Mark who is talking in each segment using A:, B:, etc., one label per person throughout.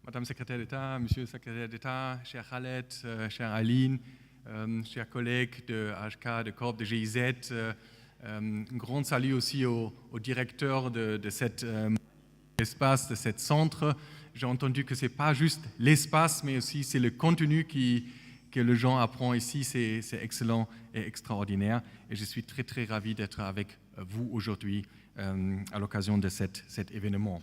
A: Madame secrétaire d'État, Monsieur le secrétaire d'État, cher Khaled, chère Aline, chers collègues de HK, de Corp, de GIZ, un grand salut aussi au directeur de cet espace, de cet centre. J'ai entendu que ce n'est pas juste l'espace, mais aussi c'est le contenu que les gens apprennent ici. C'est excellent et extraordinaire. Et je suis très, très ravi d'être avec vous aujourd'hui à l'occasion de cet événement.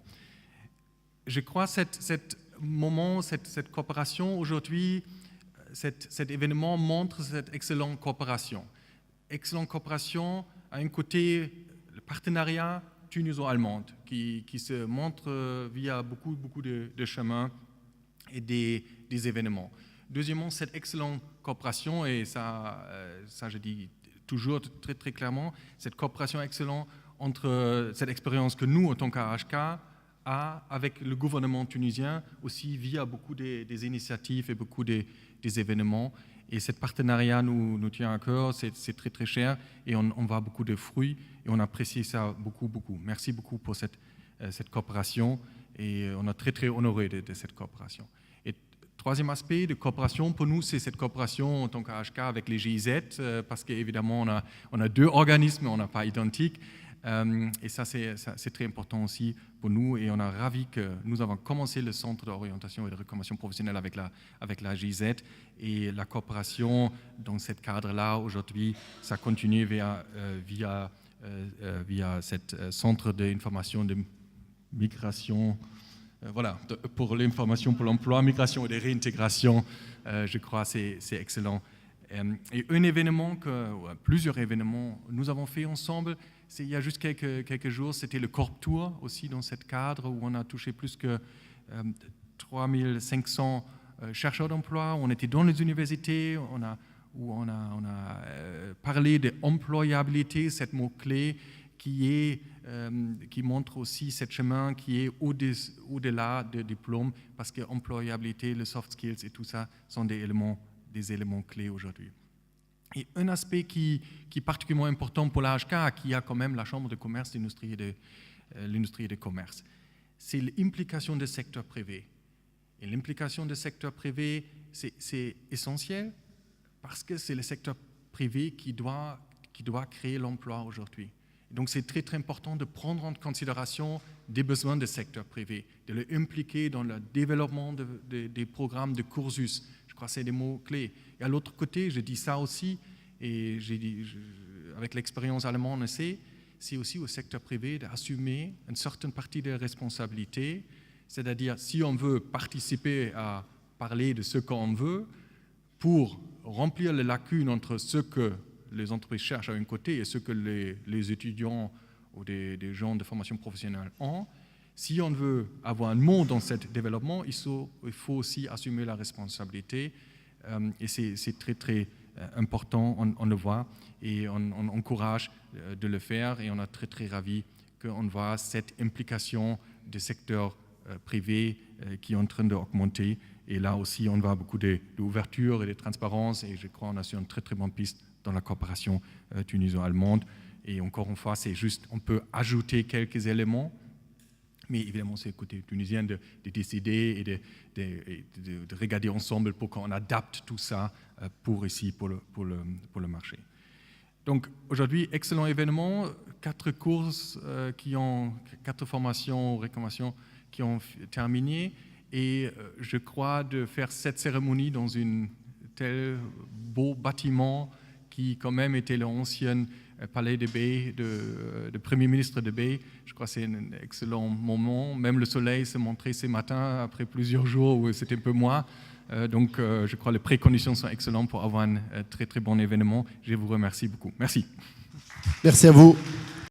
A: Je crois que cet moment, cette coopération aujourd'hui, cet événement montre cette excellente coopération. Excellente coopération à un côté, le partenariat tuniso-allemand qui se montre via beaucoup de chemins et des événements. Deuxièmement, cette excellente coopération, et ça je dis toujours très, très clairement, cette coopération excellente entre cette expérience que nous, en tant qu'AHK, avec le gouvernement tunisien, aussi via beaucoup des initiatives et beaucoup des événements. Et ce partenariat nous tient à cœur, c'est très très cher et on voit beaucoup de fruits et on apprécie ça beaucoup. Merci beaucoup pour cette coopération et on est très très honoré de cette coopération. Et troisième aspect de coopération pour nous, c'est cette coopération en tant qu'AHK avec les GIZ parce qu'évidemment on a deux organismes, on n'a pas identiques. Et ça, c'est très important aussi pour nous et on est ravis que nous avons commencé le centre d'orientation et de reconversion professionnelle avec la GIZ et la coopération dans ce cadre-là aujourd'hui, ça continue via ce centre d'information de migration, pour l'information pour l'emploi, migration et de réintégration, je crois que c'est excellent. Et un événement, plusieurs événements, nous avons fait ensemble. Il y a juste quelques jours, c'était le Corp Tour aussi dans ce cadre où on a touché plus que 3500 chercheurs d'emploi. On était dans les universités, où on a parlé d'employabilité, cette mot-clé qui montre aussi ce chemin qui est au-delà du diplôme parce que employabilité, les soft skills et tout ça sont des éléments clés aujourd'hui. Et un aspect qui est particulièrement important pour l'AHK, qui a quand même la Chambre de commerce, l'industrie et de commerce, c'est l'implication du secteur privé. Et l'implication du secteur privé, c'est essentiel parce que c'est le secteur privé qui doit créer l'emploi aujourd'hui. Donc c'est très, très important de prendre en considération des besoins du secteur privé, de l'impliquer dans le développement des programmes de cursus. Je crois que c'est des mots clés. Et à l'autre côté, je dis ça aussi, et avec l'expérience allemande, c'est aussi au secteur privé d'assumer une certaine partie des responsabilités, c'est-à-dire si on veut participer à parler de ce qu'on veut, pour remplir les lacunes entre ce que les entreprises cherchent à un côté et ce que les étudiants ou des gens de formation professionnelle ont, si on veut avoir un mot dans ce développement, il faut aussi assumer la responsabilité et c'est très très important, on le voit et on encourage de le faire et on est très très ravis qu'on voit cette implication du secteur privé qui est en train d'augmenter et là aussi on voit beaucoup d'ouverture et de transparence et je crois qu'on a sur une très très bonne piste dans la coopération tuniso-allemande et encore une fois c'est juste, on peut ajouter quelques éléments. Mais évidemment, c'est le côté tunisien de décider et de regarder ensemble pour qu'on adapte tout ça pour le marché. Donc aujourd'hui, excellent événement, 4 courses 4 formations, réclamations qui ont terminé et je crois de faire cette cérémonie dans un tel beau bâtiment qui quand même était l'ancien palais de Bay, de Premier ministre de Bay. Je crois que c'est un excellent moment. Même le soleil s'est montré ce matin après plusieurs jours où c'était un peu moins. Donc je crois que les préconditions sont excellentes pour avoir un très très bon événement. Je vous remercie beaucoup. Merci.
B: Merci à vous.